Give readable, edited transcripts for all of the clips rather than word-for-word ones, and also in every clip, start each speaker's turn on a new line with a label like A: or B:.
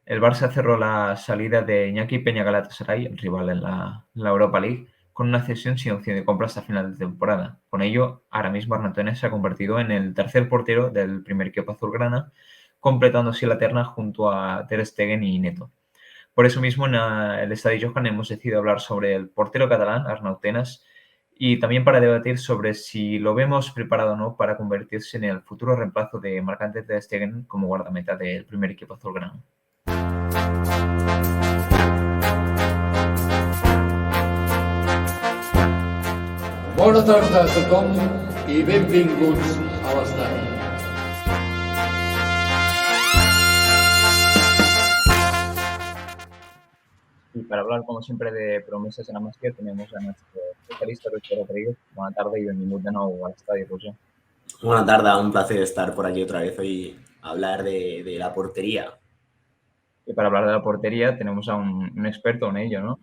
A: El Barça cerró la salida de Iñaki Peña Galatasaray, el rival en la Europa League, con una cesión sin opción de compra hasta final de temporada. Con ello, ahora mismo Arnau Tenas se ha convertido en el tercer portero del primer equipo azulgrana, completando así la terna junto a Ter Stegen y Neto. Por eso mismo, en el Estadio Johan hemos decidido hablar sobre el portero catalán, Arnau Tenas, y también para debatir sobre si lo vemos preparado o no para convertirse en el futuro reemplazo de Marc-André Ter Stegen como guardameta del primer equipo azulgrana.
B: Bona tarda a tothom i benvinguts a l'estadi.
A: Y para hablar, como siempre, de promesas en la Masía, tenemos a nuestro especialista, Roger Rodríguez. Buenas tardes y bienvenido de nuevo al estadio, Roger.
C: Buenas tardes, un placer estar por aquí otra vez hoy a hablar de la portería.
A: Y para hablar de la portería tenemos a un experto en ello, ¿no?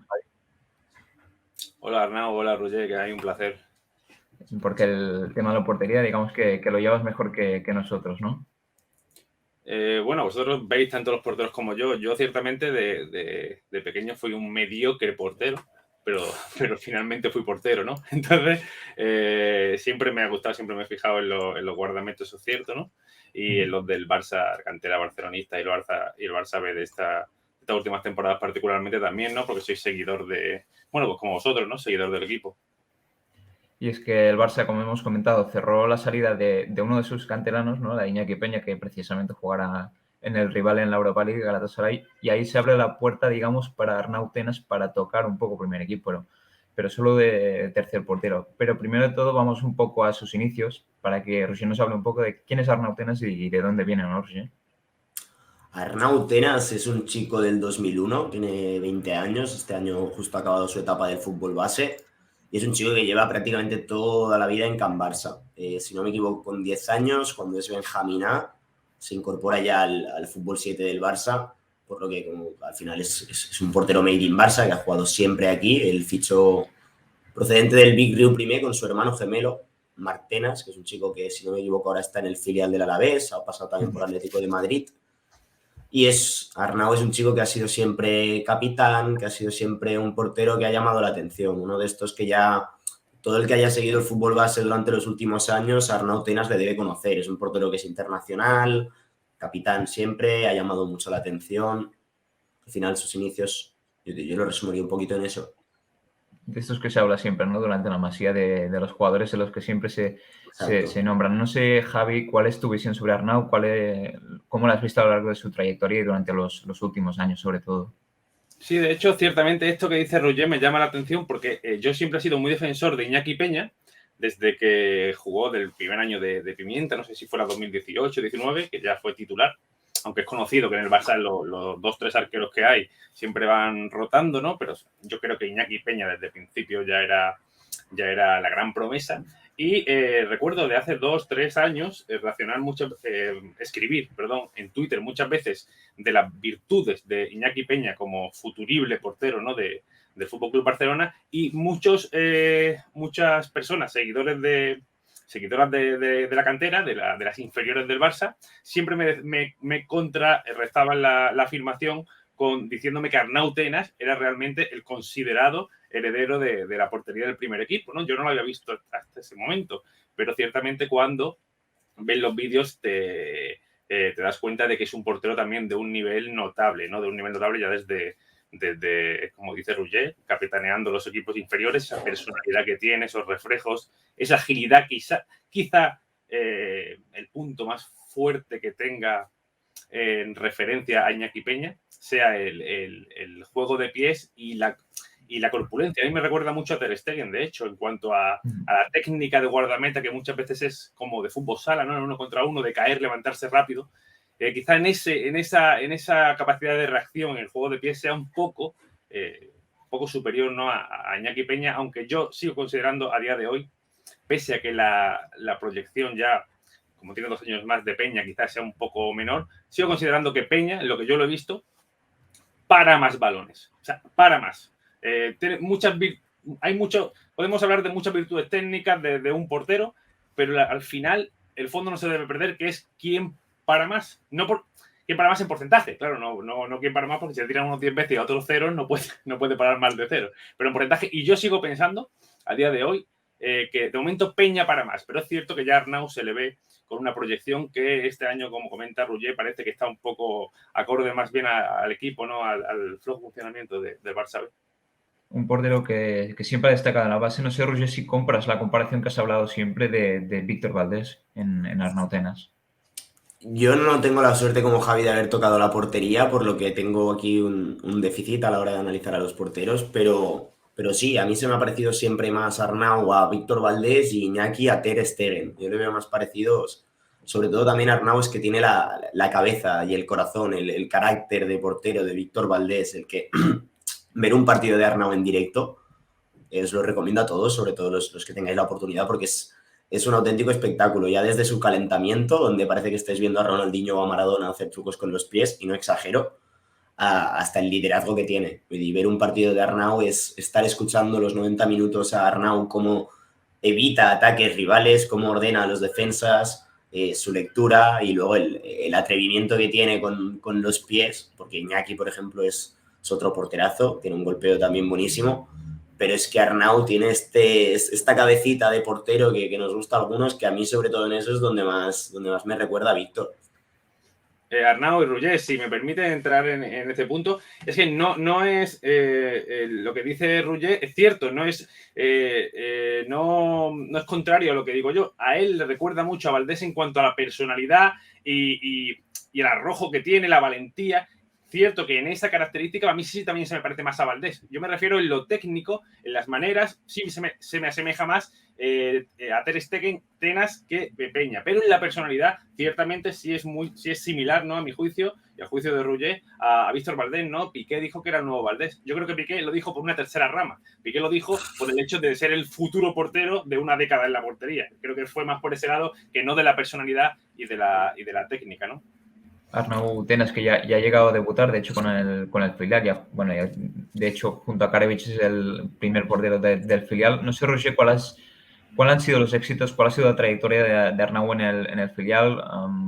D: Hola Arnau, hola Roger, que hay un placer.
A: Porque el tema de la portería, digamos que lo llevas mejor que nosotros, ¿no?
D: Bueno, vosotros veis tanto los porteros como yo. Yo ciertamente de pequeño fui un mediocre portero, pero finalmente fui portero, ¿no? Entonces, siempre me ha gustado, siempre me he fijado en los guardametos, eso es cierto, ¿no? Y en los del Barça, cantera barcelonista y el Barça B de estas últimas temporadas particularmente también, ¿no? Porque soy seguidor bueno, pues como vosotros, ¿no? Seguidor del equipo.
A: Y es que el Barça, como hemos comentado, cerró la salida de uno de sus canteranos, ¿no? La Iñaki Peña, que precisamente jugará en el rival en la Europa League, Galatasaray, y ahí se abre la puerta, digamos, para Arnau Tenas para tocar un poco primer equipo, pero solo de tercer portero. Pero primero de todo vamos un poco a sus inicios, para que Roger nos hable un poco de quién es Arnau Tenas y de dónde viene, ¿no, Roger?
C: Arnau Tenas es un chico del 2001, tiene 20 años, este año justo ha acabado su etapa del fútbol base, y es un chico que lleva prácticamente toda la vida en Can Barça. Si no me equivoco, con 10 años, cuando es Benjamín A, se incorpora ya al fútbol 7 del Barça, por lo que como, al final es un portero made in Barça que ha jugado siempre aquí. Él fichó procedente del Big Riu Primer con su hermano gemelo, Marc Tenas, que es un chico que, si no me equivoco, ahora está en el filial del Alavés, ha pasado también por Atlético de Madrid. Y Arnau es un chico que ha sido siempre capitán, que ha sido siempre un portero que ha llamado la atención. Uno de estos que ya todo el que haya seguido el fútbol base durante los últimos años, a Arnau Tenas le debe conocer. Es un portero que es internacional, capitán siempre, ha llamado mucho la atención. Al final, sus inicios, yo lo resumiría un poquito en eso.
A: De estos que se habla siempre, ¿no? Durante la Masía de los jugadores de los que siempre se nombran. No sé, Javi, ¿cuál es tu visión sobre Arnau? ¿Cómo lo has visto a lo largo de su trayectoria y durante los últimos años, sobre todo?
D: Sí, de hecho, ciertamente esto que dice Roger me llama la atención porque yo siempre he sido muy defensor de Iñaki Peña desde que jugó del primer año de Pimienta, no sé si fuera 2018-19, que ya fue titular, aunque es conocido que en el Barça los 2-3 arqueros que hay siempre van rotando, ¿no? Pero yo creo que Iñaki Peña desde el principio ya era la gran promesa. Y recuerdo de hace 2-3 años escribir en Twitter muchas veces de las virtudes de Iñaki Peña como futurible portero, ¿no? del Fútbol Club Barcelona, y muchas personas, seguidoras de la cantera, de las inferiores del Barça, siempre me contrarrestaban la afirmación diciéndome que Arnau Tenas era realmente el considerado heredero de la portería del primer equipo, ¿no? Yo no lo había visto hasta ese momento, pero ciertamente cuando ves los vídeos te das cuenta de que es un portero también de un nivel notable, ¿no? De un nivel notable ya desde como dice Roger, capitaneando los equipos inferiores, esa personalidad que tiene, esos reflejos, esa agilidad, quizá el punto más fuerte que tenga en referencia a Iñaki Peña sea el juego de pies y la corpulencia. A mí me recuerda mucho a Ter Stegen, de hecho, en cuanto a la técnica de guardameta, que muchas veces es como de fútbol sala, ¿no? En uno contra uno, de caer, levantarse rápido. Quizá en esa capacidad de reacción, el juego de pies sea un poco superior, ¿no? a Iñaki Peña, aunque yo sigo considerando a día de hoy, pese a que la proyección ya, como tiene 2 años más de Peña, quizás sea un poco menor, sigo considerando que Peña, en lo que yo lo he visto, para más balones. O sea, para más. Tiene podemos hablar de muchas virtudes técnicas de un portero, pero al final el fondo no se debe perder, que es quién para más. No quién para más en porcentaje. Claro, no quién para más, porque si le tiran unos 10 veces y a otros ceros, no puede parar más de cero. Pero en porcentaje, y yo sigo pensando, a día de hoy, que de momento Peña para más. Pero es cierto que ya Arnau se le ve con una proyección que este año, como comenta Roger, parece que está un poco acorde más bien al equipo, ¿no? Al flojo funcionamiento del Barça B.
A: Un portero que siempre ha destacado en la base. No sé, Roger, si compras la comparación que has hablado siempre de Víctor Valdés en Arnau Tenas.
C: Yo no tengo la suerte como Javi de haber tocado la portería, por lo que tengo aquí un déficit a la hora de analizar a los porteros, pero sí, a mí se me ha parecido siempre más Arnau a Víctor Valdés y Iñaki a Ter Stegen. Yo le veo más parecidos, sobre todo también Arnau es que tiene la cabeza y el corazón, el carácter de portero de Víctor Valdés, el que ver un partido de Arnau en directo, os lo recomiendo a todos, sobre todo los que tengáis la oportunidad, porque es un auténtico espectáculo, ya desde su calentamiento, donde parece que estáis viendo a Ronaldinho o a Maradona hacer trucos con los pies, y no exagero, hasta el liderazgo que tiene. Y ver un partido de Arnau es estar escuchando los 90 minutos a Arnau cómo evita ataques rivales, cómo ordena a los defensas, su lectura y luego el atrevimiento que tiene con los pies, porque Iñaki, por ejemplo, es otro porterazo, tiene un golpeo también buenísimo, pero es que Arnau tiene esta cabecita de portero que nos gusta a algunos, que a mí sobre todo en eso es donde más me recuerda a Víctor.
D: Arnau y Roger, si me permite entrar en este punto, es que no es lo que dice Roger, es cierto, no es contrario a lo que digo yo. A él le recuerda mucho a Valdés en cuanto a la personalidad y el arrojo que tiene, la valentía. Cierto que en esa característica a mí sí también se me parece más a Valdés. Yo me refiero en lo técnico, en las maneras, sí se me asemeja más a Ter Stegen, Tenas que Peña. Pero en la personalidad, ciertamente sí es similar, ¿no? A mi juicio y al juicio de Roger, a Víctor Valdés, ¿no? Piqué dijo que era el nuevo Valdés. Yo creo que Piqué lo dijo por una tercera rama. Piqué lo dijo por el hecho de ser el futuro portero de una década en la portería. Creo que fue más por ese lado que no de la personalidad y de la técnica, ¿no?
A: Arnau Tenas, que ya ha llegado a debutar, de hecho, con el filial. De hecho, junto a Karevich es el primer portero del filial. No sé, Roger, ¿cuáles han sido los éxitos? ¿Cuál ha sido la trayectoria de Arnau en el filial?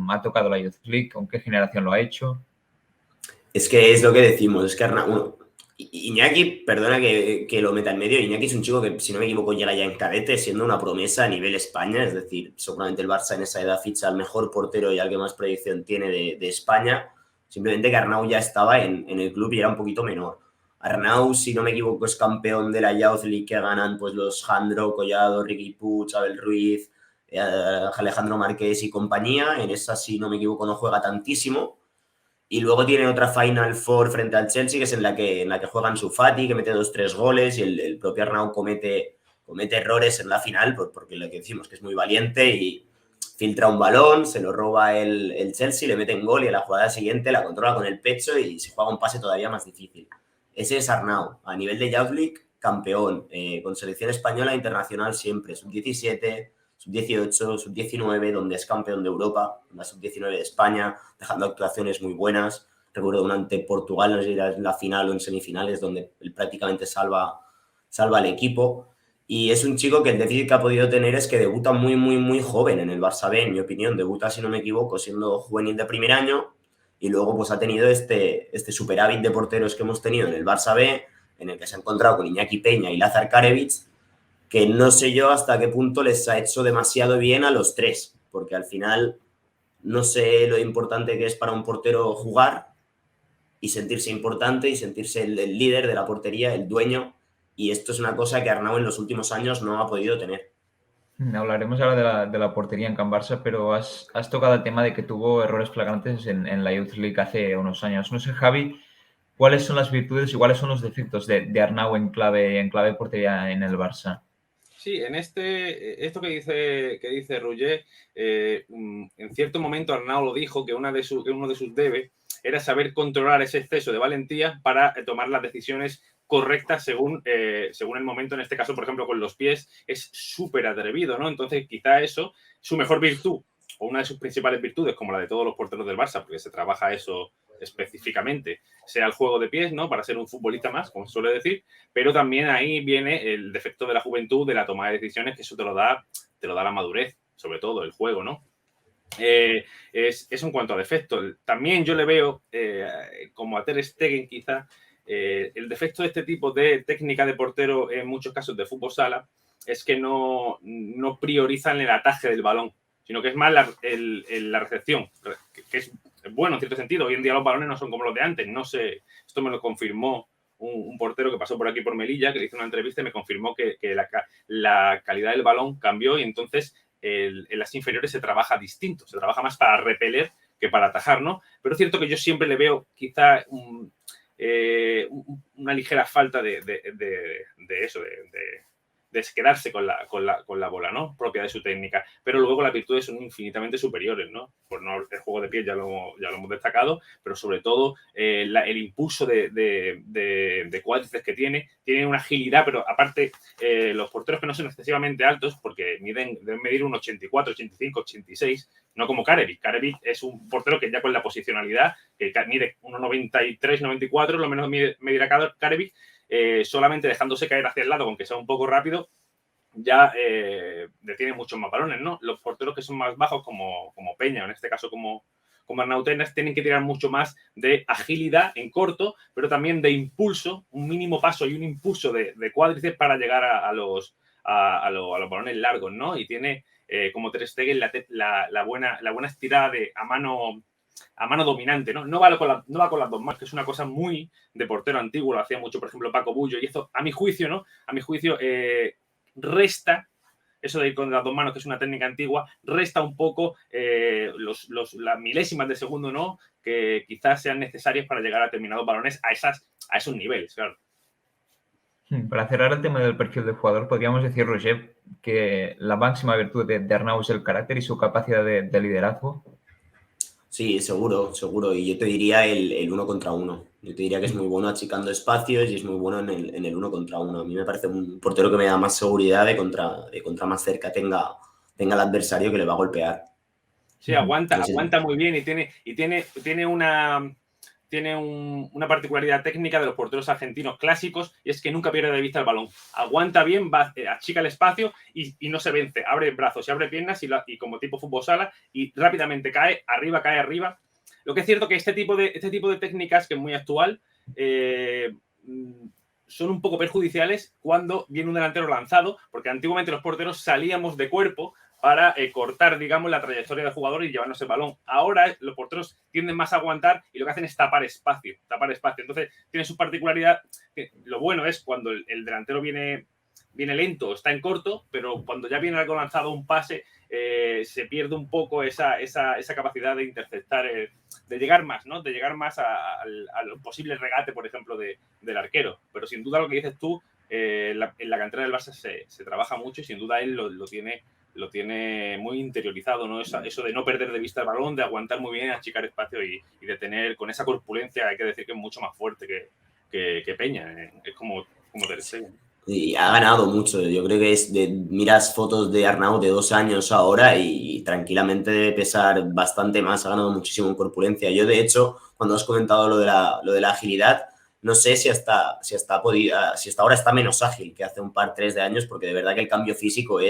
A: ¿Ha tocado la Youth League? ¿Con qué generación lo ha hecho?
C: Es que es lo que decimos, es que Arnau... Iñaki, perdona que lo meta en medio, Iñaki es un chico que, si no me equivoco, llega ya en cadete, siendo una promesa a nivel España, es decir, seguramente el Barça en esa edad ficha al mejor portero y al que más proyección tiene de España, simplemente que Arnau ya estaba en el club y era un poquito menor. Arnau, si no me equivoco, es campeón de la Youth League que ganan pues los Jandro, Collado, Riqui Puig, Abel Ruiz, Alejandro Márquez y compañía. En esa, si no me equivoco, no juega tantísimo. Y luego tiene otra Final Four frente al Chelsea, que es en la que juega Ansu Fati, que mete 2-3 goles, y el propio Arnau comete errores en la final, porque lo que decimos que es muy valiente y filtra un balón, se lo roba el Chelsea, le mete en gol y en la jugada siguiente la controla con el pecho y se juega un pase todavía más difícil. Ese es Arnau. A nivel de Youth League, campeón, con selección española internacional siempre, sub-17, sub-18, sub-19, donde es campeón de Europa, la sub-19 de España, dejando actuaciones muy buenas. Recuerdo una ante Portugal, no sé si era en la final o en semifinales, donde él prácticamente salva al equipo. Y es un chico que el déficit que ha podido tener es que debuta muy, muy, muy joven en el Barça B, en mi opinión. Debuta, si no me equivoco, siendo juvenil de primer año, y luego pues ha tenido este superávit de porteros que hemos tenido en el Barça B, en el que se ha encontrado con Iñaki Peña y Lázaro Karevich, que no sé yo hasta qué punto les ha hecho demasiado bien a los tres, porque al final no sé lo importante que es para un portero jugar y sentirse importante y sentirse el líder de la portería, el dueño, y esto es una cosa que Arnau en los últimos años no ha podido tener.
A: Hablaremos ahora de la portería en Can Barça, pero has tocado el tema de que tuvo errores flagrantes en la Youth League hace unos años. No sé, Javi, ¿cuáles son las virtudes y cuáles son los defectos de Arnau en clave portería en el Barça?
D: Sí, en esto que dice Roger, en cierto momento Arnau lo dijo, que uno de sus debes era saber controlar ese exceso de valentía para tomar las decisiones correctas según el momento. En este caso, por ejemplo, con los pies, es súper atrevido, ¿no? Entonces, quizá eso, su mejor virtud, o una de sus principales virtudes, como la de todos los porteros del Barça, porque se trabaja eso específicamente, sea el juego de pies, ¿no? Para ser un futbolista más, como se suele decir, pero también ahí viene el defecto de la juventud, de la toma de decisiones, que eso te lo da la madurez, sobre todo el juego, ¿no? es en cuanto a defecto. También yo le veo, como a Ter Stegen quizá, el defecto de este tipo de técnica de portero en muchos casos de fútbol sala es que no priorizan el ataje del balón, sino que es más la recepción, que es bueno en cierto sentido. Hoy en día los balones no son como los de antes. No sé, esto me lo confirmó un portero que pasó por aquí por Melilla, que le hizo una entrevista y me confirmó que la calidad del balón cambió y entonces en las inferiores se trabaja distinto, se trabaja más para repeler que para atajar, ¿no? Pero es cierto que yo siempre le veo quizá una ligera falta de eso, de quedarse con la bola, ¿no? Propia de su técnica. Pero luego las virtudes son infinitamente superiores, ¿no? Por no el juego de pie ya lo hemos destacado, pero sobre todo el impulso de cuádriceps que tiene una agilidad, pero aparte los porteros que no son excesivamente altos, porque deben medir un 84, 85, 86, no como Karevic. Karevic es un portero que ya con la posicionalidad, que mide 1,93, 94, lo menos medirá Karevic, solamente dejándose caer hacia el lado, aunque sea un poco rápido, ya detiene muchos más balones, ¿no? Los porteros que son más bajos, como Peña, o en este caso como Arnau Tenas, tienen que tirar mucho más de agilidad en corto, pero también de impulso, un mínimo paso y un impulso de cuádriceps para llegar a los balones largos, ¿no? Y tiene, como Ter Stegen, la buena estirada a mano dominante, ¿no? No va con las dos manos, que es una cosa muy de portero antiguo, lo hacía mucho, por ejemplo, Paco Bullo, y esto, a mi juicio, ¿no? A mi juicio, resta eso de ir con las dos manos, que es una técnica antigua, resta un poco las milésimas de segundo, ¿no? Que quizás sean necesarias para llegar a determinados balones a esos niveles, claro.
A: Para cerrar el tema del perfil del jugador, podríamos decir, Roger, que la máxima virtud de Arnau es el carácter y su capacidad de liderazgo.
C: Sí, seguro. Y yo te diría el 1 contra 1. Yo te diría que es muy bueno achicando espacios y es muy bueno en el 1 contra 1. A mí me parece un portero que me da más seguridad de contra más cerca tenga el adversario que le va a golpear.
D: Sí, aguanta muy bien y tiene una particularidad técnica de los porteros argentinos clásicos, y es que nunca pierde de vista el balón. Aguanta bien, achica el espacio y no se vence. Abre brazos y abre piernas y como tipo fútbol sala, y rápidamente cae arriba. Lo que es cierto que este tipo de técnicas, que es muy actual, son un poco perjudiciales cuando viene un delantero lanzado, porque antiguamente los porteros salíamos de cuerpo para cortar, digamos, la trayectoria del jugador y llevarnos el balón. Ahora los porteros tienden más a aguantar y lo que hacen es tapar espacio. Entonces, tiene su particularidad. Lo bueno es cuando el delantero viene lento, está en corto, pero cuando ya viene algo lanzado, un pase, se pierde un poco esa capacidad de interceptar, de llegar más, ¿no? De llegar más al posible regate, por ejemplo, del arquero. Pero sin duda lo que dices tú, en la cantera del Barça se trabaja mucho y sin duda él lo tiene muy interiorizado, ¿no? Eso de no perder de vista el balón, de aguantar muy bien, achicar espacio y de tener con esa corpulencia, hay que decir que es mucho más fuerte que Peña. Es como Ter Stegen.
C: Y ha ganado mucho. Yo creo que miras fotos de Arnau de 2 años ahora y tranquilamente debe pesar bastante más. Ha ganado muchísimo en corpulencia. Yo, de hecho, cuando has comentado lo de la agilidad, no sé si hasta ahora está menos ágil que hace un par, 3 de años, porque de verdad que el cambio físico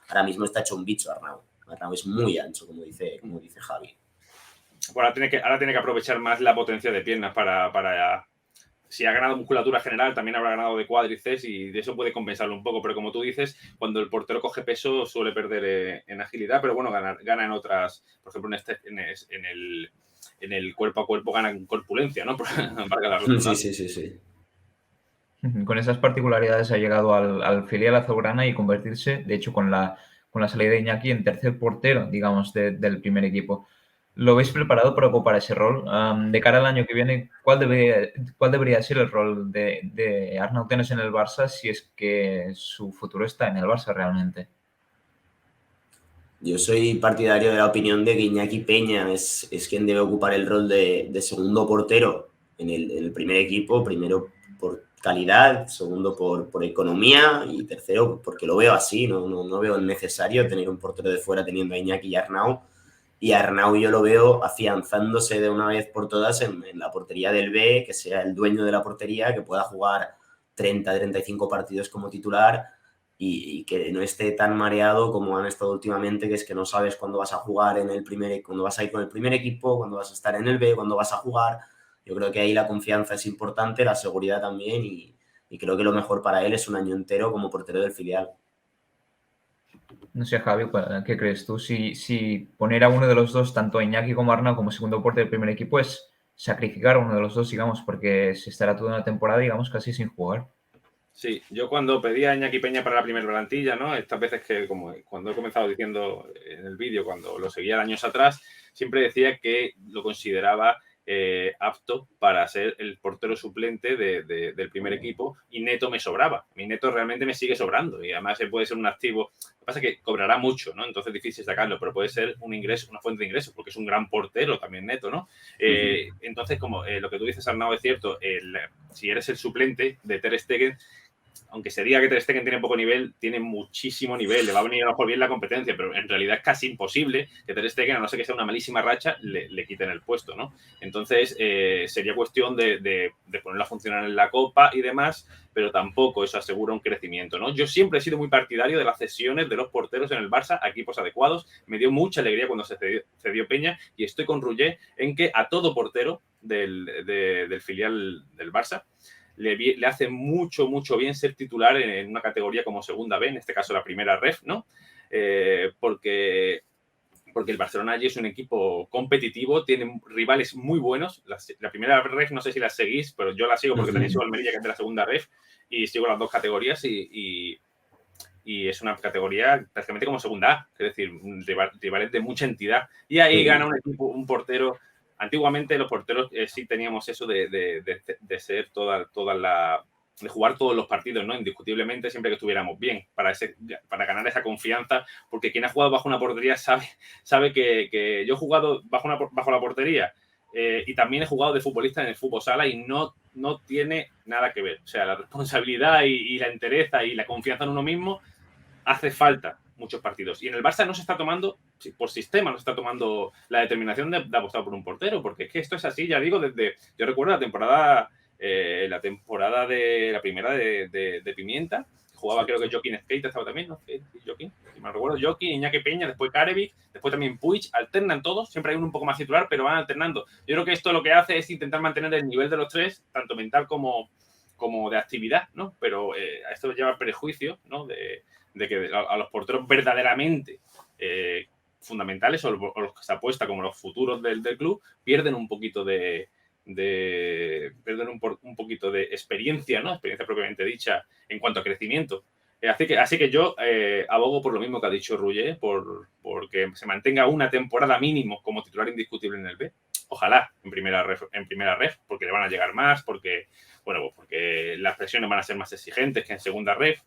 C: ahora mismo está hecho un bicho Arnau. Arnau es muy ancho, como dice Javi.
D: Bueno, ahora tiene que aprovechar más la potencia de piernas para si ha ganado musculatura general, también habrá ganado de cuádriceps y de eso puede compensarlo un poco. Pero como tú dices, cuando el portero coge peso suele perder en agilidad, pero bueno, gana en otras, por ejemplo, en el cuerpo a cuerpo gana en corpulencia, ¿no?
C: Sí.
A: Con esas particularidades ha llegado al filial azulgrana y convertirse, de hecho, con la salida de Iñaki, en tercer portero, digamos, del primer equipo. ¿Lo veis preparado para ocupar ese rol? De cara al año que viene, ¿cuál debería ser el rol de Arnau Tenas en el Barça si es que su futuro está en el Barça realmente?
C: Yo soy partidario de la opinión de que Iñaki Peña es quien debe ocupar el rol de segundo portero en el primer equipo, primero por calidad, segundo por economía y tercero porque lo veo así, no veo necesario tener un portero de fuera teniendo a Iñaki y Arnau. Y Arnau yo lo veo afianzándose de una vez por todas en la portería del B, que sea el dueño de la portería, que pueda jugar 30, 35 partidos como titular y que no esté tan mareado como han estado últimamente, que es que no sabes cuándo vas a jugar cuándo vas a ir con el primer equipo, cuándo vas a estar en el B, cuándo vas a jugar. Yo creo que ahí la confianza es importante, la seguridad también, y creo que lo mejor para él es un año entero como portero del filial.
A: No sé, Javi, ¿qué crees tú? Si poner a uno de los dos, tanto a Iñaki como a Arnau, como segundo portero del primer equipo, es sacrificar a uno de los dos, digamos, porque se estará toda una temporada, digamos, casi sin jugar.
D: Sí, yo cuando pedía a Iñaki Peña para la primera plantilla, ¿no? Estas veces que, como cuando he comenzado diciendo en el vídeo, cuando lo seguía años atrás, siempre decía que lo consideraba apto para ser el portero suplente del primer equipo, y Neto me sobraba. Mi Neto realmente me sigue sobrando y además puede ser un activo. Lo que pasa es que cobrará mucho, ¿no? Entonces es difícil sacarlo, pero puede ser un ingreso, una fuente de ingresos, porque es un gran portero también Neto, ¿no? Entonces, como lo que tú dices, Arnau, es cierto, si eres el suplente de Ter Stegen, aunque se diga que Ter Stegen tiene poco nivel, tiene muchísimo nivel, le va a venir a lo mejor bien la competencia, pero en realidad es casi imposible que Ter Stegen, a no ser que sea una malísima racha, le quiten el puesto, ¿no? Entonces, sería cuestión de ponerlo a funcionar en la Copa y demás, pero tampoco eso asegura un crecimiento, ¿no? Yo siempre he sido muy partidario de las cesiones de los porteros en el Barça a equipos adecuados. Me dio mucha alegría cuando se cedió Peña, y estoy con Roger en que a todo portero del filial del Barça le hace mucho bien ser titular en una categoría como segunda B, en este caso la primera ref, ¿no? Porque el Barcelona allí es un equipo competitivo, tiene rivales muy buenos. La primera ref, no sé si la seguís, pero yo la sigo porque también sigo Almería, que es de la segunda ref, y sigo las dos categorías, y es una categoría prácticamente como segunda A, es decir, rivales de mucha entidad. Y ahí gana un equipo, un portero. Antiguamente los porteros sí teníamos eso de ser de jugar todos los partidos, ¿no? Indiscutiblemente, siempre que estuviéramos bien, para ganar esa confianza, porque quien ha jugado bajo una portería sabe que yo he jugado bajo la portería, y también he jugado de futbolista en el fútbol sala, y no tiene nada que ver. O sea, la responsabilidad y la entereza y la confianza en uno mismo hace falta muchos partidos. Y en el Barça no se está tomando, por sistema, no se está tomando la determinación de apostar por un portero, porque es que esto es así, ya digo, yo recuerdo la temporada de la primera de Pimienta, jugaba creo que Joaquín Skate estaba también, ¿no? Joaquín, si me recuerdo, Joaquín, Iñaki Peña, después Karevic, después también Puig, alternan todos, siempre hay uno un poco más titular, pero van alternando. Yo creo que esto lo que hace es intentar mantener el nivel de los tres, tanto mental como de actividad, ¿no? Pero a esto lleva prejuicio, ¿no? De que a los porteros verdaderamente fundamentales, o los que se apuesta como los futuros del club, pierden un poquito de experiencia, ¿no? Experiencia propiamente dicha en cuanto a crecimiento. Así que yo abogo por lo mismo que ha dicho Roger, porque se mantenga una temporada mínimo como titular indiscutible en el B. Ojalá en primera ref, porque le van a llegar más, porque las presiones van a ser más exigentes que en segunda ref.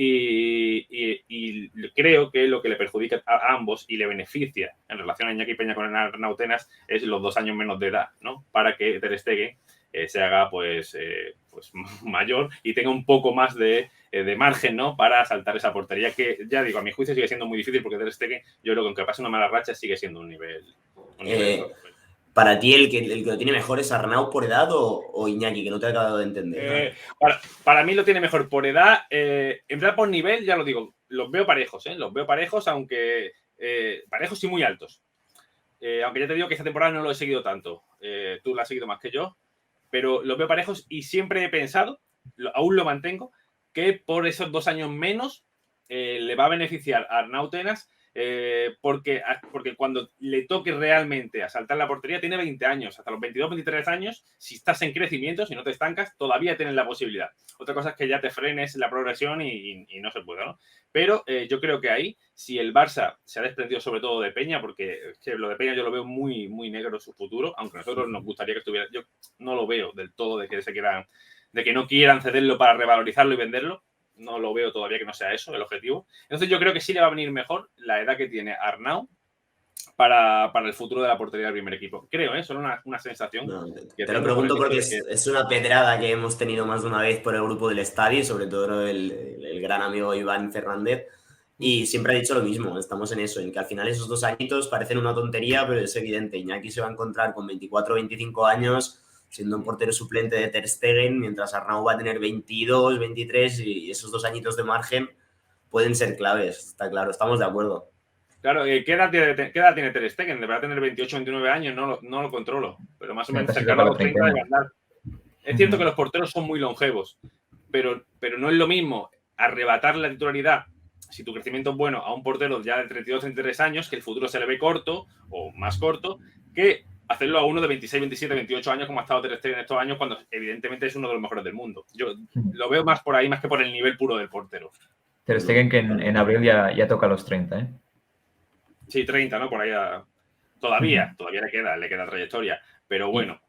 D: Y creo que lo que le perjudica a ambos y le beneficia en relación a Iñaki Peña con Arnau Tenas es los 2 años menos de edad, ¿no? Para que Ter Stegen se haga pues mayor y tenga un poco más de margen, ¿no? Para saltar esa portería, que ya digo, a mi juicio sigue siendo muy difícil, porque Ter Stegen, yo creo que aunque pase una mala racha, sigue siendo un nivel
C: ¿Para ti el que lo tiene mejor es Arnau por edad o Iñaki, que no te he acabado de entender?
D: Para mí lo tiene mejor por edad. En plan, por nivel, ya lo digo, los veo parejos, los veo parejos, aunque parejos y muy altos. Aunque ya te digo que esta temporada no lo he seguido tanto. Tú lo has seguido más que yo, pero los veo parejos, y siempre he pensado, aún lo mantengo, que por esos 2 años menos le va a beneficiar a Arnau Tenas, porque cuando le toque realmente a saltar la portería tiene 20 años. Hasta los 22, 23 años, si estás en crecimiento, si no te estancas, todavía tienes la posibilidad. Otra cosa es que ya te frenes la progresión y no se puede, ¿no? Pero yo creo que ahí, si el Barça se ha desprendido sobre todo de Peña, porque es que lo de Peña yo lo veo muy, muy negro su futuro, aunque a nosotros nos gustaría que estuviera. Yo no lo veo del todo de que no quieran cederlo para revalorizarlo y venderlo. No lo veo todavía que no sea eso el objetivo. Entonces yo creo que sí le va a venir mejor la edad que tiene Arnau para el futuro de la portería del primer equipo. Creo, solo una sensación.
C: No, te lo pregunto porque es una pedrada que hemos tenido más de una vez por el grupo del estadio, sobre todo el gran amigo Iván Fernández, y siempre ha dicho lo mismo. Estamos en eso, en que al final esos 2 añitos parecen una tontería, pero es evidente. Iñaki se va a encontrar con 24 o 25 años siendo un portero suplente de Ter Stegen, mientras Arnau va a tener 22, 23, y esos 2 añitos de margen pueden ser claves, está claro, estamos de acuerdo.
D: Claro, ¿qué edad tiene Ter Stegen? Deberá tener 28, 29 años, no lo controlo, pero más o menos
A: Casi
D: cercano
A: toca
D: a
A: la
D: los 30 de
A: treintena.
D: andar. Es cierto que los porteros son muy longevos, pero no es lo mismo arrebatar la titularidad, si tu crecimiento es bueno, a un portero ya de 32, 33 años, que el futuro se le ve corto o más corto, que hacerlo a uno de 26, 27, 28 años, como ha estado Ter Stegen en estos años, cuando evidentemente es uno de los mejores del mundo. Yo lo veo más por ahí, más que por el nivel puro del portero.
A: Ter Stegen que en abril ya toca los 30, ¿eh?
D: Sí, 30, ¿no? Por ahí todavía le queda trayectoria. Pero bueno,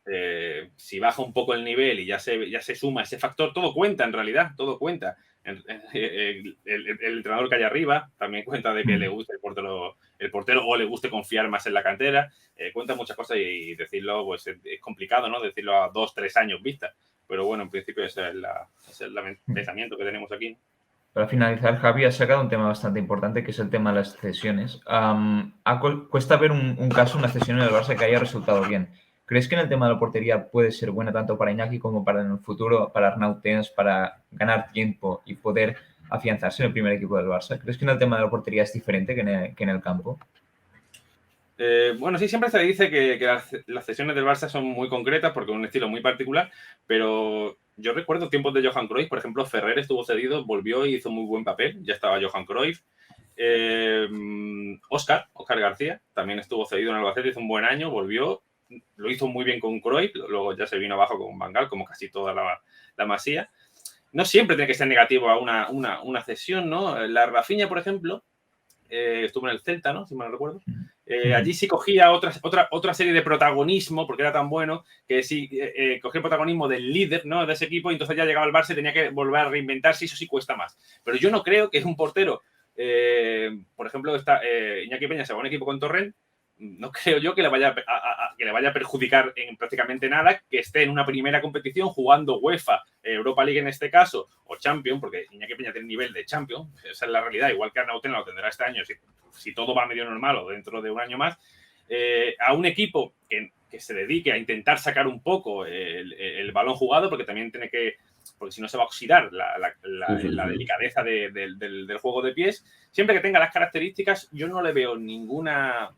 D: si baja un poco el nivel y ya se suma ese factor, todo cuenta en realidad, todo cuenta. El entrenador que hay arriba también cuenta de que le guste el portero o le guste confiar más en la cantera. Cuenta muchas cosas y decirlo pues es complicado, ¿no? Decirlo a 2, 3 años vista. Pero bueno, en principio ese es el pensamiento que tenemos aquí.
A: Para finalizar, Javi ha sacado un tema bastante importante, que es el tema de las cesiones. Cuesta ver un caso, una cesión en el Barça que haya resultado bien. ¿Crees que en el tema de la portería puede ser buena tanto para Iñaki como para en el futuro, para Arnau Tenas, para ganar tiempo y poder afianzarse en el primer equipo del Barça? ¿Crees que en el tema de la portería es diferente que en el campo?
D: Bueno, sí, siempre se dice que las cesiones del Barça son muy concretas porque es un estilo muy particular, pero yo recuerdo tiempos de Johan Cruyff, por ejemplo, Ferrer estuvo cedido, volvió y hizo muy buen papel, ya estaba Johan Cruyff. Óscar García también estuvo cedido en Albacete, hizo un buen año, volvió, lo hizo muy bien con Cruyff, luego ya se vino abajo con Van Gaal, como casi toda la Masía. No siempre tiene que ser negativo a una cesión, ¿no? La Rafinha, por ejemplo, estuvo en el Celta, ¿no? Si mal no recuerdo. Allí sí cogía otra serie de protagonismo, porque era tan bueno, que sí cogía el protagonismo del líder, ¿no? De ese equipo, y entonces ya llegaba al Barça y tenía que volver a reinventarse, y eso sí cuesta más. Pero yo no creo que es un portero, por ejemplo, Iñaki Peña se va a un equipo con Torrent, no creo yo que le vaya a perjudicar en prácticamente nada que esté en una primera competición jugando UEFA, Europa League en este caso, o Champions, porque Iñaki Peña tiene nivel de Champions, esa es la realidad, igual que Arnau Tenas lo tendrá este año, si todo va medio normal o dentro de un año más, a un equipo que se dedique a intentar sacar un poco el balón jugado, porque también tiene que, porque si no se va a oxidar la delicadeza del juego de pies, siempre que tenga las características, yo no le veo ninguna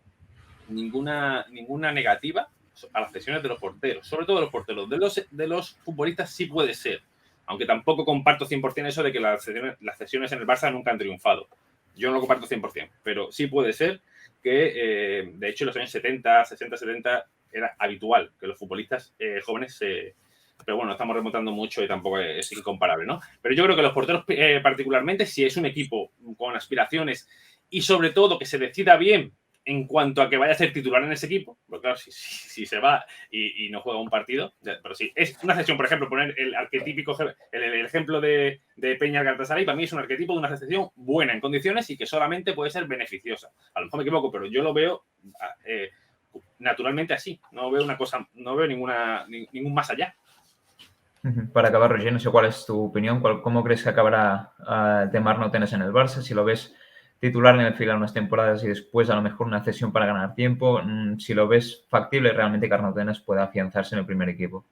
D: negativa a las cesiones de los porteros, sobre todo de los porteros. De los futbolistas sí puede ser, aunque tampoco comparto 100% eso de que las cesiones en el Barça nunca han triunfado. Yo no lo comparto 100%, pero sí puede ser que, de hecho, en los años 70, 60, 70 era habitual que los futbolistas jóvenes pero bueno, estamos remontando mucho y tampoco es incomparable, ¿no? Pero yo creo que los porteros, particularmente, si es un equipo con aspiraciones y sobre todo que se decida bien en cuanto a que vaya a ser titular en ese equipo, porque claro, si se va y no juega un partido, pero sí, es una cesión, por ejemplo, poner el arquetípico, el ejemplo de Peña Galatasaray, para mí es un arquetipo de una cesión buena en condiciones y que solamente puede ser beneficiosa. A lo mejor me equivoco, pero yo lo veo naturalmente así, no veo una cosa, no veo ningún más allá.
A: Para acabar, Roger, no sé cuál es tu opinión, ¿cómo crees que acabará el tema Arnau Tenas en el Barça? Si lo ves titular en el final unas temporadas y después a lo mejor una cesión para ganar tiempo, si lo ves factible realmente que Arnau Tenas pueda afianzarse en el primer equipo.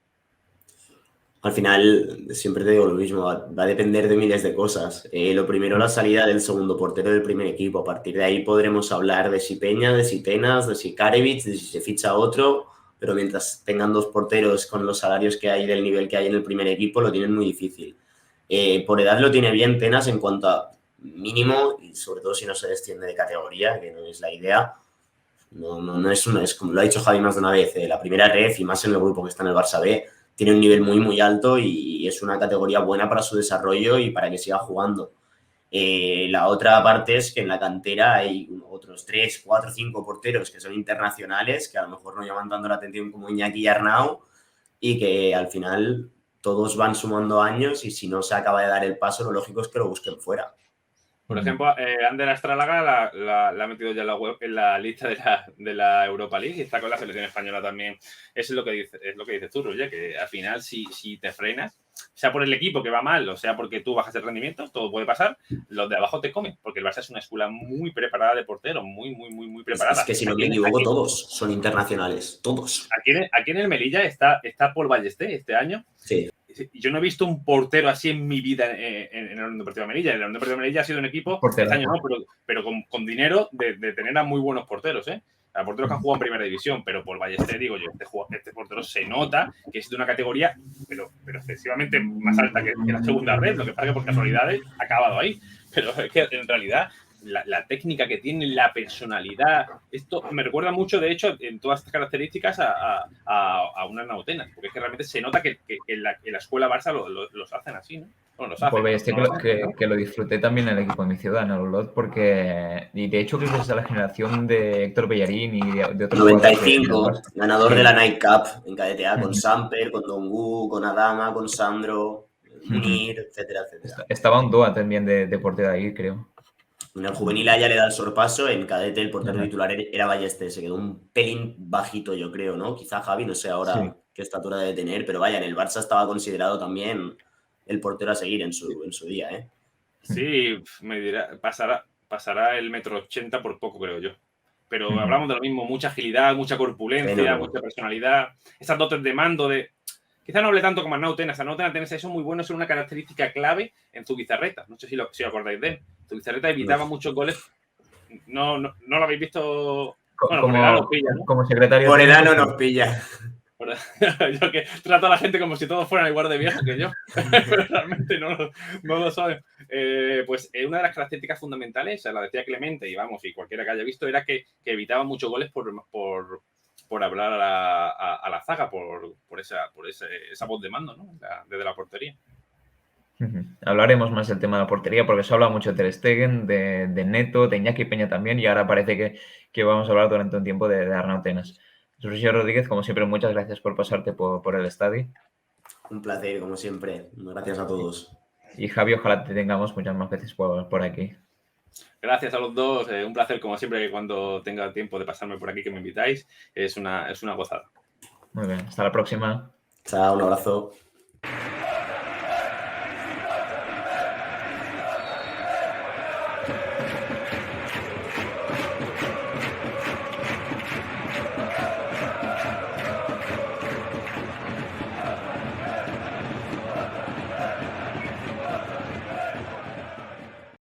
C: Al final, siempre te digo lo mismo, va a depender de miles de cosas. Lo primero, la salida del segundo portero del primer equipo. A partir de ahí podremos hablar de si Peña, de si Tenas, de si Karevich, de si se ficha otro, pero mientras tengan dos porteros con los salarios que hay del nivel que hay en el primer equipo, lo tienen muy difícil. Por edad lo tiene bien Tenas en cuanto a mínimo, y sobre todo si no se desciende de categoría, que no es la idea. No es como lo ha dicho Javi más de una vez, la primera ref y más en el grupo que está en el Barça B, tiene un nivel muy, muy alto y es una categoría buena para su desarrollo y para que siga jugando. La otra parte es que en la cantera hay otros 3, 4, 5 porteros que son internacionales, que a lo mejor no llaman tanto la atención como Iñaki y Arnau, y que al final todos van sumando años y si no se acaba de dar el paso, lo lógico es que lo busquen fuera.
D: Por ejemplo, Ander Astralaga la ha metido ya en la lista de la Europa League y está con la selección española también. Eso es lo que dices tú, Roger, que al final si te frenas, sea por el equipo que va mal o sea porque tú bajas el rendimiento, todo puede pasar, los de abajo te comen, porque el Barça es una escuela muy preparada de porteros, muy preparada.
C: Es que si no me equivoco, todos son internacionales, todos.
D: Aquí en el Melilla está Paul Ballester este año.
C: Sí.
D: yo no he visto un portero así en mi vida en el Unión Deportiva Melilla. El Unión Deportiva Melilla ha sido un equipo,
A: Portero.
D: este año no, pero con dinero de tener a muy buenos porteros, ¿eh? A porteros que han jugado en primera división, pero por Ballester, digo yo, este portero se nota que es de una categoría, pero excesivamente más alta que la segunda red, lo que pasa que por casualidades ha acabado ahí. Pero es que en realidad la técnica que tiene, la personalidad, esto me recuerda mucho, de hecho, en todas estas características a una Arnautenas, porque es que realmente se nota que en la escuela Barça los hacen así, ¿no? Bueno, los hacen.
A: Pues este que lo disfruté también en el equipo de mi ciudad, en el Olot, porque, y de hecho creo que es de la generación de Héctor Bellarín y de otros
C: 95, ganador de la Night Cup en cadete A, con Samper, con Dongu, con Adama, con Sandro, Munir, etcétera, etcétera.
A: Estaba un Doa también de portero ahí, creo.
C: En el juvenil A ya le da el sorpaso, en cadete el portero titular era Ballester, se quedó un pelín bajito, yo creo, ¿no? Quizá Javi, no sé ahora qué estatura debe tener, pero vaya, en el Barça estaba considerado también el portero a seguir en su día, ¿eh?
D: Sí, me dirá, pasará el 1,80 m por poco, creo yo. Pero hablamos de lo mismo, mucha agilidad, mucha corpulencia, mucha personalidad. Esas dotes de mando de... Quizá no hable tanto como Arnautenas. Arnautenas eso muy bueno, es una característica clave en Zubizarreta. No sé si os acordáis de él. Zubizarreta evitaba muchos goles. No lo habéis visto. Bueno, por edad nos pilla, ¿no?
A: Como secretario.
C: Por edad no nos pilla.
D: Yo que trato a la gente como si todos fueran igual de viejos que yo, pero realmente no lo saben. Pues una de las características fundamentales, la decía Clemente, y cualquiera que haya visto, era que evitaba muchos goles por hablar a la zaga, por esa voz de mando, ¿no? Desde la portería.
A: Hablaremos más del tema de la portería porque se habla mucho de Ter Stegen, de Neto, de Iñaki Peña también, y ahora parece que vamos a hablar durante un tiempo de Arnautenas. Sergio Rodríguez, como siempre, muchas gracias por pasarte por el estadio.
C: Un placer, como siempre. Gracias a todos.
A: Y Javi, ojalá te tengamos muchas más veces por aquí.
D: Gracias a los dos. Un placer, como siempre, cuando tenga tiempo de pasarme por aquí, que me invitáis. Es una gozada.
A: Muy bien. Hasta la próxima.
C: Chao, un abrazo.